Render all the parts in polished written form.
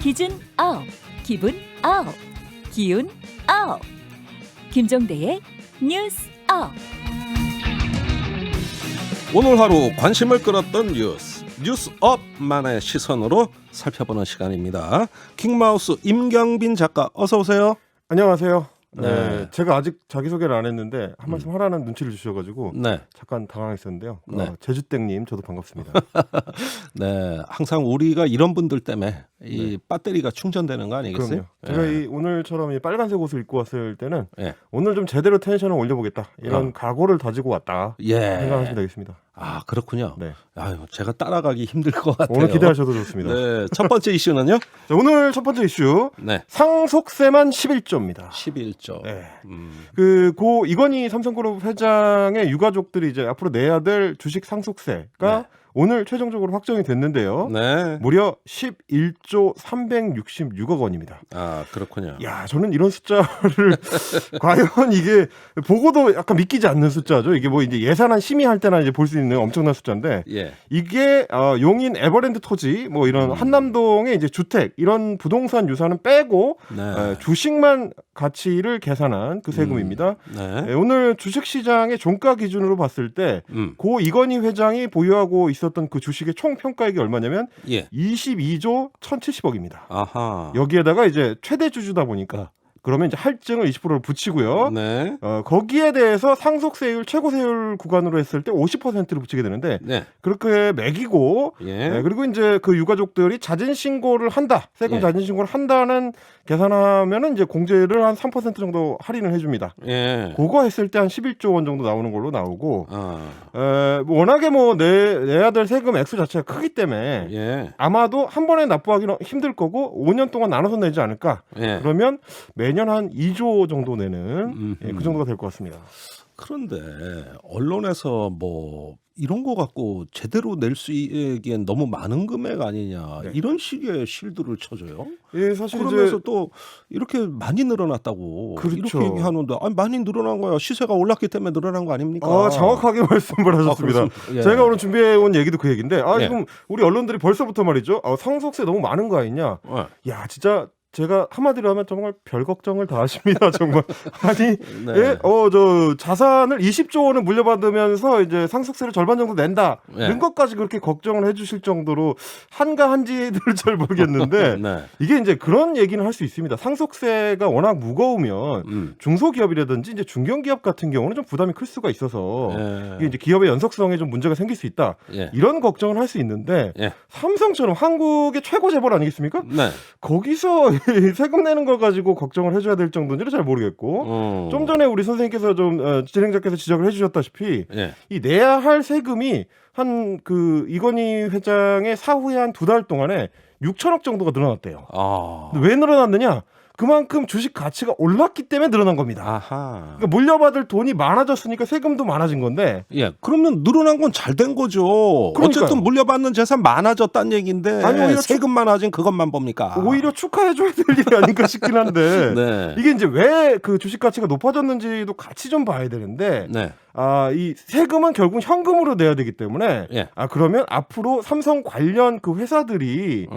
기준 업, 기분 업, 기운 업. 김종대의 뉴스 업. 오늘 하루 관심을 끌었던 뉴스업만의 시선으로 살펴보는 시간입니다. 킹마우스 임경빈 작가 어서 오세요. 안녕하세요. 네. 제가 아직 자기소개를 안 했는데 한 말씀 하라는 눈치를 주셔가지고 네. 잠깐 당황했었는데요. 네. 제주땡님 저도 반갑습니다. 네, 항상 우리가 이런 분들 때문에 이 배터리가 충전되는 거 아니겠어요? 그럼요. 제가 오늘처럼 이 빨간색 옷을 입고 왔을 때는 예. 오늘 좀 제대로 텐션을 올려보겠다 이런 각오를 다지고 왔다 예. 생각하시면 되겠습니다. 아, 그렇군요. 네. 아유, 제가 따라가기 힘들 것 같아요. 오늘 기대하셔도 좋습니다. 네, 첫 번째 이슈는요? 자, 오늘 첫 번째 이슈 네, 상속세만 11조입니다. 11조. 네. 고 이건희 삼성그룹 회장의 유가족들이 이제 앞으로 내야 될 주식 상속세가 네. 오늘 최종적으로 확정이 됐는데요. 네. 무려 11조 366억 원입니다. 아, 그렇군요. 야, 저는 이런 숫자를 과연 이게 보고도 약간 믿기지 않는 숫자죠. 이게 뭐 이제 예산안 심의할 때나 이제 볼 수 있는 엄청난 숫자인데 예. 이게 용인 에버랜드 토지 뭐 이런 한남동의 이제 주택 이런 부동산 유산은 빼고 네. 주식만 가치를 계산한 그 세금입니다. 네. 오늘 주식시장의 종가 기준으로 봤을 때 고 이건희 회장이 보유하고 있었던 그 주식의 총 평가액이 얼마냐면 예. 22조 1,070억입니다. 아하. 여기에다가 이제 최대 주주다 보니까 그러면 이제 할증을 20%를 붙이고요. 네. 거기에 대해서 상속세율 최고세율 구간으로 했을 때 50%를 붙이게 되는데 네. 그렇게 매기고 예. 그리고 이제 그 유가족들이 자진 신고를 한다. 세금 예. 자진 신고를 한다는 계산하면은 이제 공제를 한 3% 정도 할인을 해줍니다. 예. 그거 했을 때 한 11조 원 정도 나오는 걸로 나오고 아. 워낙에 뭐 내야 될 세금 액수 자체가 크기 때문에 예. 아마도 한 번에 납부하기는 힘들 거고 5년 동안 나눠서 내지 않을까. 예. 그러면 매년 한 2조 정도 내는 그 정도가 될 것 같습니다. 그런데 언론에서 뭐 이런 거 갖고 제대로 낼 수 있기엔 너무 많은 금액 아니냐 네. 이런 식의 실드를 쳐줘요. 예, 사실 그러면서 이제 또 이렇게 많이 늘어났다고 그렇죠. 이렇게 얘기하는데 아니 많이 늘어난 거야. 시세가 올랐기 때문에 늘어난 거 아닙니까? 정확하게 말씀을 하셨습니다. 예. 제가 오늘 준비해온 얘기도 그 얘기인데 예. 지금 우리 언론들이 벌써부터 말이죠. 상속세 너무 많은 거 아니냐. 예. 진짜 제가 한마디로 하면 정말 별 걱정을 다 하십니다. 정말. 아니, 네. 저 자산을 20조 원을 물려받으면서 이제 상속세를 절반 정도 낸다. 네. 이런 것까지 그렇게 걱정을 해주실 정도로 한가한지를 잘 모르겠는데 네. 이게 이제 그런 얘기는 할 수 있습니다. 상속세가 워낙 무거우면 중소기업이라든지 이제 중견기업 같은 경우는 좀 부담이 클 수가 있어서 예. 이게 이제 기업의 연속성에 좀 문제가 생길 수 있다. 예. 이런 걱정을 할 수 있는데 예. 삼성처럼 한국의 최고 재벌 아니겠습니까? 네. 거기서 세금 내는 걸 가지고 걱정을 해줘야 될 정도인지를 잘 모르겠고 좀 전에 우리 선생님께서 좀 진행자께서 지적을 해주셨다시피 예. 이 내야 할 세금이 한 그 이건희 회장의 사후에 한 2달 동안에 6천억 정도가 늘어났대요. 아. 왜 늘어났느냐? 그만큼 주식 가치가 올랐기 때문에 늘어난 겁니다. 아하. 그러니까 물려받을 돈이 많아졌으니까 세금도 많아진 건데 예, 그러면 늘어난 건 잘 된 거죠. 그러니까요. 어쨌든 물려받는 재산 많아졌다는 얘기인데 아니, 오히려 세금 많아진 그것만 봅니까? 오히려 축하해줘야 될 일이 아닌가 싶긴 한데 네. 이게 이제 왜 그 주식 가치가 높아졌는지도 같이 좀 봐야 되는데 네. 이 세금은 결국 현금으로 내야 되기 때문에 예. 그러면 앞으로 삼성 관련 그 회사들이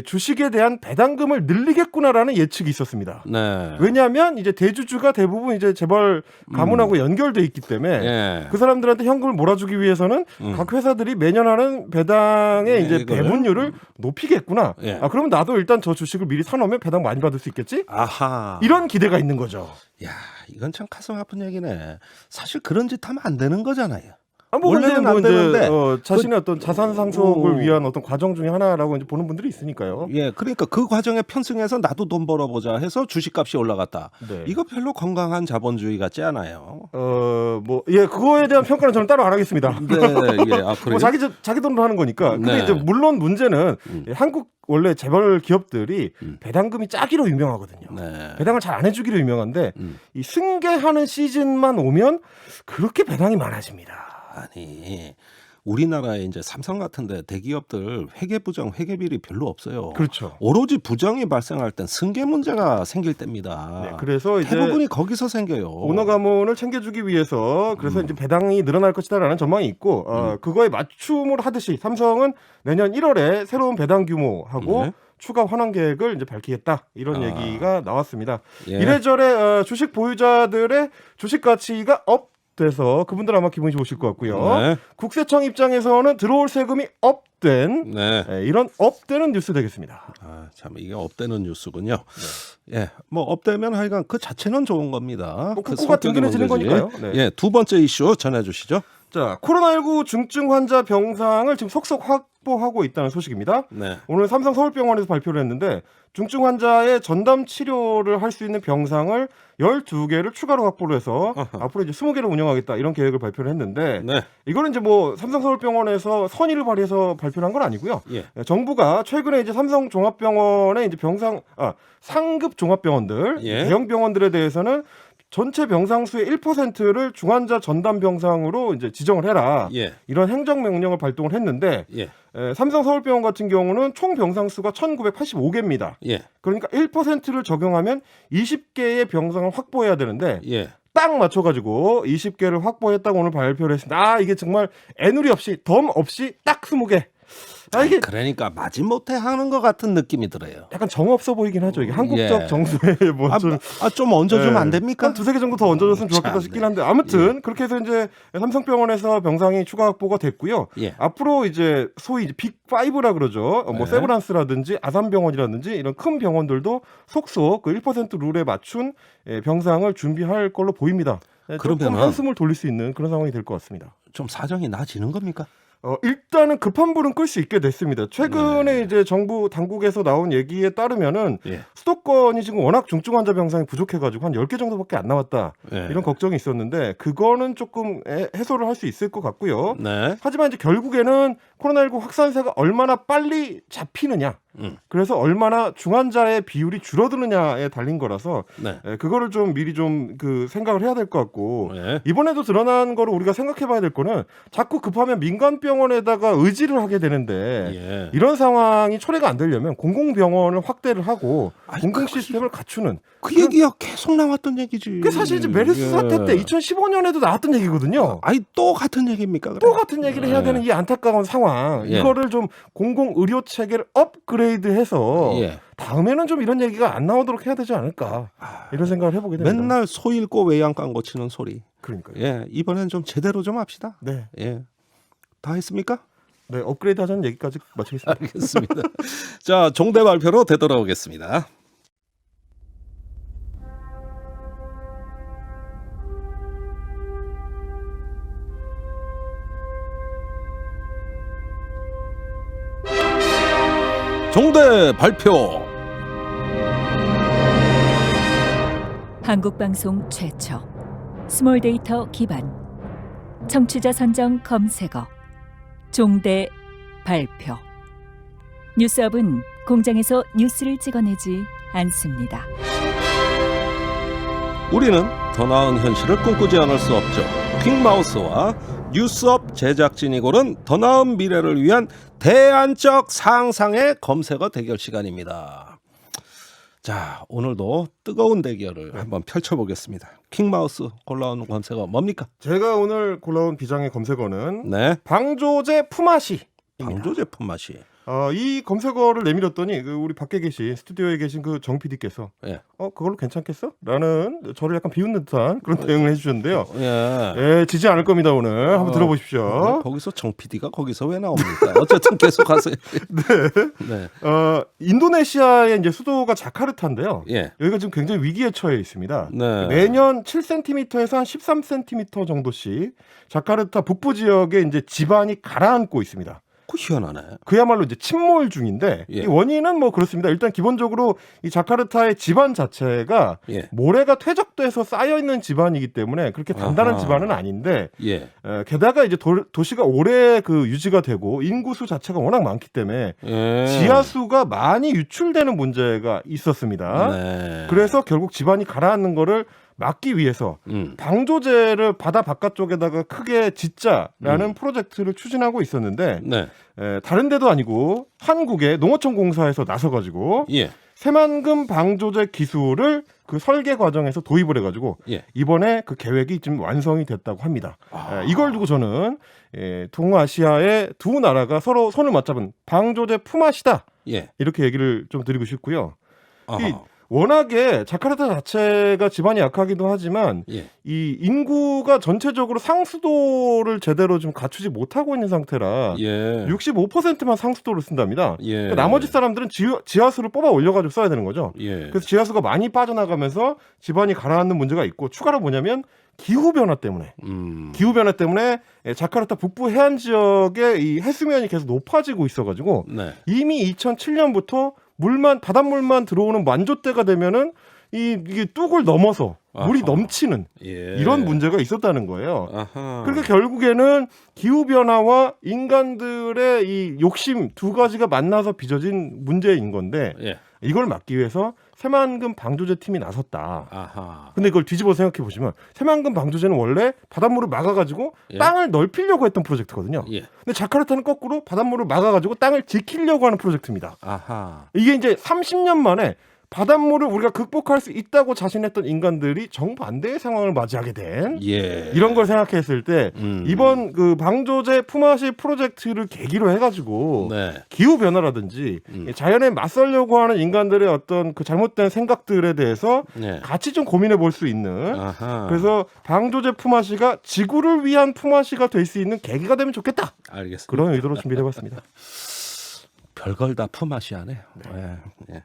주식에 대한 배당금을 늘리겠구나라는 예측이 있었습니다. 네. 왜냐하면 이제 대주주가 대부분 이제 재벌 가문하고 연결돼 있기 때문에 예. 그 사람들한테 현금을 몰아주기 위해서는 각 회사들이 매년 하는 배당의 이제 이거를? 배분율을 높이겠구나. 예. 그러면 나도 일단 저 주식을 미리 사놓으면 배당 많이 받을 수 있겠지? 아하. 이런 기대가 있는 거죠. 야, 이건 참 가슴 아픈 얘기네. 사실 그런 짓 하면 안 되는 거잖아요. 원래는 안 되는데 자신의 어떤 자산 상속을 위한 어떤 과정 중에 하나라고 이제 보는 분들이 있으니까요. 예, 그러니까 그 과정에 편승해서 나도 돈 벌어보자 해서 주식값이 올라갔다. 네. 이거 별로 건강한 자본주의 같지 않아요. 그거에 대한 평가는 저는 따로 안 하겠습니다. 네, 예, 그래요. 자기 돈으로 하는 거니까. 근데 네. 이제 물론 문제는 한국 원래 재벌 기업들이 배당금이 짜기로 유명하거든요. 네. 배당을 잘 안 해주기로 유명한데 이 승계하는 시즌만 오면 그렇게 배당이 많아집니다. 아니 우리나라에 이제 삼성 같은데 대기업들 회계부정 회계비리 별로 없어요. 그렇죠. 오로지 부정이 발생할 땐 승계 문제가 생길 때입니다. 네, 그래서 이제 대부분이 거기서 생겨요. 오너 가문을 챙겨주기 위해서 그래서 이제 배당이 늘어날 것이다라는 전망이 있고 그거에 맞춤을 하듯이 삼성은 내년 1월에 새로운 배당 규모하고 네. 추가 환원 계획을 이제 밝히겠다 이런 얘기가 나왔습니다. 예. 이래저래 주식 보유자들의 주식 가치가 업돼서 그분들 아마 기분이 좋으실 것 같고요. 네. 국세청 입장에서는 들어올 세금이 업된 네. 이런 업되는 뉴스 되겠습니다. 참 이게 업되는 뉴스군요. 예, 뭐 업되면 하여간 그 자체는 좋은 겁니다. 뭐 그 국고가 성격이 든든해지는 문제지. 거니까요. 네. 예, 두 번째 이슈 전해주시죠. 자, 코로나19 중증 환자 병상을 지금 속속 확보하고 있다는 소식입니다. 네. 오늘 삼성 서울병원에서 발표를 했는데 중증 환자의 전담 치료를 할 수 있는 병상을 12개를 추가로 확보를 해서 앞으로 이제 20개를 운영하겠다 이런 계획을 발표를 했는데 네. 이거는 이제 뭐 삼성 서울병원에서 선의를 발휘해서 발표를 한 건 아니고요. 예. 정부가 최근에 이제 삼성 종합병원의 이제 상급 종합병원들 예. 대형 병원들에 대해서는 전체 병상 수의 1%를 중환자 전담 병상으로 이제 지정을 해라. 예. 이런 행정 명령을 발동을 했는데 예. 삼성 서울병원 같은 경우는 총 병상 수가 1,985개입니다. 예. 그러니까 1%를 적용하면 20개의 병상을 확보해야 되는데 예. 딱 맞춰가지고 20개를 확보했다고 오늘 발표를 했습니다. 이게 정말 애누리 없이 덤 없이 딱 20개. 이게 그러니까 마지못해 하는 것 같은 느낌이 들어요. 약간 정없어 보이긴 하죠. 이게 한국적 예. 정서에 뭐 좀 얹어주면 안 됩니까? 한 두세 개 정도 더 얹어줬으면 좋겠다 참네. 싶긴 한데 아무튼 그렇게 해서 이제 삼성병원에서 병상이 추가 확보가 됐고요. 예. 앞으로 이제 소위 이제 빅5라 그러죠. 뭐 네. 세브란스라든지 아산병원이라든지 이런 큰 병원들도 속속 그 1% 룰에 맞춘 병상을 준비할 걸로 보입니다. 조금 그러면은 한숨을 돌릴 수 있는 그런 상황이 될 것 같습니다. 좀 사정이 나아지는 겁니까? 일단은 급한 불은 끌 수 있게 됐습니다. 최근에 이제 정부 당국에서 나온 얘기에 따르면은 예. 수도권이 지금 워낙 중증 환자 병상이 부족해가지고 한 10개 정도밖에 안 남았다. 예. 이런 걱정이 있었는데 그거는 조금 해소를 할 수 있을 것 같고요. 네. 하지만 이제 결국에는 코로나19 확산세가 얼마나 빨리 잡히느냐. 그래서 얼마나 중환자의 비율이 줄어드느냐에 달린 거라서 네. 그거를 좀 미리 좀 그 생각을 해야 될 것 같고 네. 이번에도 드러난 거를 우리가 생각해봐야 될 거는 자꾸 급하면 민간병원에다가 의지를 하게 되는데 예. 이런 상황이 초래가 안 되려면 공공병원을 확대를 하고 공공 시스템을 갖추는 그 얘기가 계속 나왔던 얘기지. 그게 사실 이제 메르스 사태 때 2015년에도 나왔던 얘기거든요. 또 같은 얘기입니까? 그럼? 또 같은 얘기를 해야 되는 이 안타까운 상황. 예. 이거를 좀 공공 의료 체계를 업그레이드해서 예. 다음에는 좀 이런 얘기가 안 나오도록 해야 되지 않을까 이런 생각을 해보게 됩니다. 맨날 소 잃고 외양간 고치는 소리. 그러니까요. 예, 이번엔 좀 제대로 좀 합시다. 네, 예, 다 했습니까? 네 업그레이드 하자는 얘기까지 마치겠습니다. 알겠습니다. 자, 종대 발표로 되돌아오겠습니다. 종대 발표. 한국방송 최초 스몰 데이터 기반 청취자 선정 검색어 종대 발표. 뉴스업은 공장에서 뉴스를 찍어내지 않습니다. 우리는 더 나은 현실을 꿈꾸지 않을 수 없죠. 퀵마우스와 뉴스업 제작진이 고른 더 나은 미래를 위한 대안적 상상의 검색어 대결 시간입니다. 자, 오늘도 뜨거운 대결을 한번 펼쳐보겠습니다. 퀵마우스 골라온 검색어 뭡니까? 제가 오늘 골라온 비장의 검색어는 네, 방조제 품앗이. 방조 제품 맛이. 이 검색어를 내밀었더니 우리 밖에 계신 스튜디오에 계신 그 정 PD께서 예. 그걸로 괜찮겠어? 라는 저를 약간 비웃는 듯한 그런 대응을 해주셨는데요. 예. 지지 않을 겁니다 오늘. 한번 들어보십시오. 거기서 정 PD가 거기서 왜 나옵니까? 어쨌든 계속하세요. 네. 인도네시아의 이제 수도가 자카르타인데요. 예. 여기가 지금 굉장히 위기에 처해 있습니다. 네. 매년 7cm에서 한 13cm 정도씩 자카르타 북부 지역에 이제 지반이 가라앉고 있습니다. 그 희한하네. 그야말로 이제 침몰 중인데 예. 이 원인은 뭐 그렇습니다. 일단 기본적으로 이 자카르타의 지반 자체가 예. 모래가 퇴적돼서 쌓여 있는 지반이기 때문에 그렇게 단단한 아하. 지반은 아닌데 예. 게다가 이제 도시가 오래 그 유지가 되고 인구수 자체가 워낙 많기 때문에 예. 지하수가 많이 유출되는 문제가 있었습니다. 네. 그래서 결국 지반이 가라앉는 거를 막기 위해서 방조제를 바다 바깥쪽에다가 크게 짓자라는 프로젝트를 추진하고 있었는데 네. 다른 데도 아니고 한국의 농어촌 공사에서 나서가지고 예. 새만금 방조제 기술을 그 설계 과정에서 도입을 해가지고 예. 이번에 그 계획이 지금 완성이 됐다고 합니다. 이걸 두고 저는 동아시아의 두 나라가 서로 손을 맞잡은 방조제 품앗이다. 예. 이렇게 얘기를 좀 드리고 싶고요. 아하. 이 워낙에 자카르타 자체가 지반이 약하기도 하지만 예. 이 인구가 전체적으로 상수도를 제대로 좀 갖추지 못하고 있는 상태라 예. 65%만 상수도를 쓴답니다. 예. 그러니까 나머지 사람들은 지하수를 뽑아 올려가지고 써야 되는 거죠. 예. 그래서 지하수가 많이 빠져나가면서 지반이 가라앉는 문제가 있고 추가로 뭐냐면 기후 변화 때문에 자카르타 북부 해안 지역의 이 해수면이 계속 높아지고 있어가지고 네. 이미 2007년부터 바닷물만 들어오는 만조 때가 되면은 이게 뚝을 넘어서 물이 아하. 넘치는 예. 이런 문제가 있었다는 거예요. 아하. 그러니까 결국에는 기후 변화와 인간들의 이 욕심 두 가지가 만나서 빚어진 문제인 건데 예. 이걸 막기 위해서 새만금 방조제 팀이 나섰다. 아하. 근데 이걸 뒤집어 생각해 보시면 새만금 방조제는 원래 바닷물을 막아가지고 예. 땅을 넓히려고 했던 프로젝트거든요. 예. 근데 자카르타는 거꾸로 바닷물을 막아가지고 땅을 지키려고 하는 프로젝트입니다. 아하. 이게 이제 30년 만에 바닷물을 우리가 극복할 수 있다고 자신했던 인간들이 정반대의 상황을 맞이하게 된 예. 이런 걸 생각했을 때 이번 그 방조제 품앗이 프로젝트를 계기로 해가지고 네. 기후 변화라든지 자연에 맞서려고 하는 인간들의 어떤 그 잘못된 생각들에 대해서 네. 같이 좀 고민해 볼 수 있는 아하. 그래서 방조제 품앗이가 지구를 위한 품앗이가 될 수 있는 계기가 되면 좋겠다. 알겠습니다. 그런 의도로 준비해봤습니다. 별걸 다 품앗이하네요. 예. 예.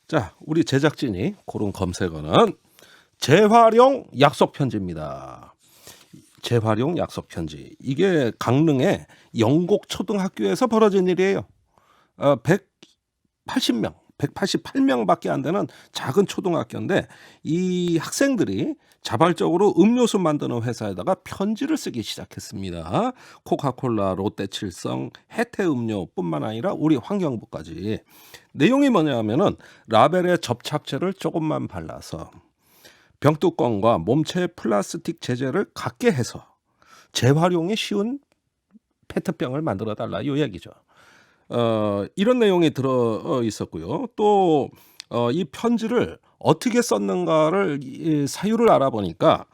자, 우리 제작진이 고른 검색어는 재활용 약속 편지입니다. 재활용 약속 편지. 이게 강릉의 영곡 초등학교에서 벌어진 일이에요. 180명, 188명밖에 안 되는 작은 초등학교인데 이 학생들이 자발적으로 음료수 만드는 회사에다가 편지를 쓰기 시작했습니다. 코카콜라, 롯데칠성, 해태음료뿐만 아니라 우리 환경부까지. 내용이 뭐냐면은 라벨에 접착제를 조금만 발라서 병뚜껑과 몸체 플라스틱 재질을 같게 해서 재활용이 쉬운 페트병을 만들어 달라 이 얘기죠. 이런 내용이 들어 있었고요. 또 이 편지를 어떻게 썼는가를 사유를 알아보니까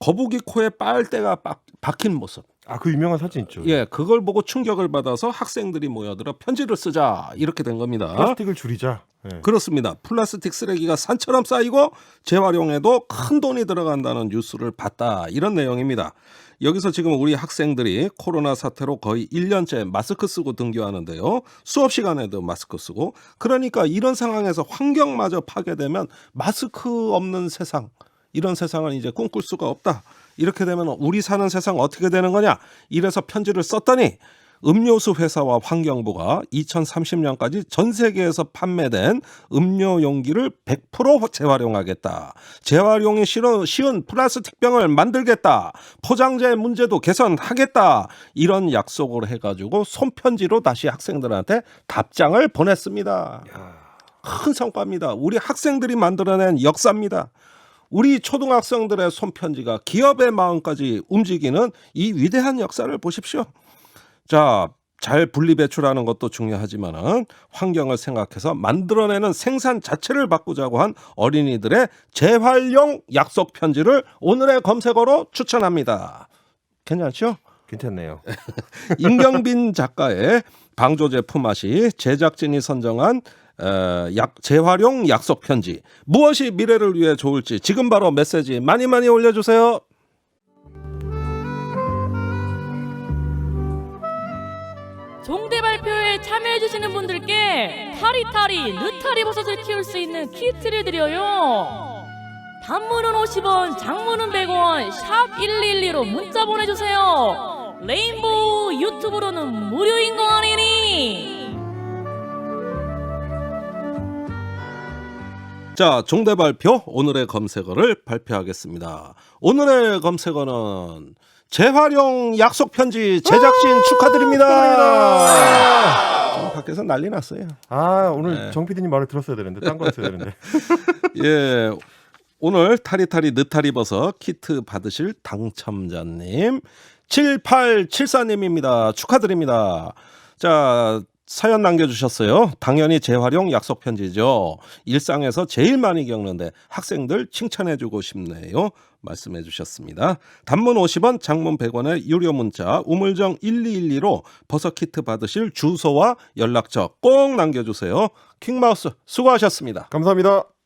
거북이 코에 빨대가 박힌 모습. 아, 그 유명한 사진 있죠. 예, 그걸 보고 충격을 받아서 학생들이 모여들어 편지를 쓰자 이렇게 된 겁니다. 플라스틱을 줄이자. 예. 그렇습니다. 플라스틱 쓰레기가 산처럼 쌓이고 재활용에도 큰 돈이 들어간다는 뉴스를 봤다. 이런 내용입니다. 여기서 지금 우리 학생들이 코로나 사태로 거의 1년째 마스크 쓰고 등교하는데요. 수업 시간에도 마스크 쓰고. 그러니까 이런 상황에서 환경마저 파괴되면 마스크 없는 세상, 이런 세상은 이제 꿈꿀 수가 없다. 이렇게 되면 우리 사는 세상 어떻게 되는 거냐? 이래서 편지를 썼더니 음료수 회사와 환경부가 2030년까지 전 세계에서 판매된 음료 용기를 100% 재활용하겠다. 재활용이 쉬운 플라스틱 병을 만들겠다. 포장재 문제도 개선하겠다. 이런 약속을 해가지고 손편지로 다시 학생들한테 답장을 보냈습니다. 큰 성과입니다. 우리 학생들이 만들어낸 역사입니다. 우리 초등학생들의 손편지가 기업의 마음까지 움직이는 이 위대한 역사를 보십시오. 자, 잘 분리배출하는 것도 중요하지만 환경을 생각해서 만들어내는 생산 자체를 바꾸자고 한 어린이들의 재활용 약속 편지를 오늘의 검색어로 추천합니다. 괜찮죠? 괜찮네요. 임경빈 작가의 방조제 품앗이 제작진이 선정한 재활용 약속 편지. 무엇이 미래를 위해 좋을지 지금 바로 메시지 많이 올려주세요. 종대 발표에 참여해주시는 분들께 타리타리 느타리 버섯을 키울 수 있는 키트를 드려요. 단문은 50원, 장문은 100원, 샵 112로 문자 보내주세요. 레인보우 유튜브로는 무료인 거 아니니? 자, 종대 발표 오늘의 검색어를 발표하겠습니다. 오늘의 검색어는 재활용 약속 편지 제작진 축하드립니다. 지금 밖에서 난리 났어요. 아, 오늘 네. 정 PD님 말을 들었어야 되는데 딴 거 했어야 되는데. 예, 오늘 타리타리 느타리 버섯 키트 받으실 당첨자님 7874님입니다. 축하드립니다. 자, 사연 남겨주셨어요. 당연히 재활용 약속 편지죠. 일상에서 제일 많이 겪는데 학생들 칭찬해주고 싶네요. 말씀해 주셨습니다. 단문 50원, 장문 100원의 유료 문자 우물정 1212로 버섯 키트 받으실 주소와 연락처 꼭 남겨주세요. 킹마우스 수고하셨습니다. 감사합니다.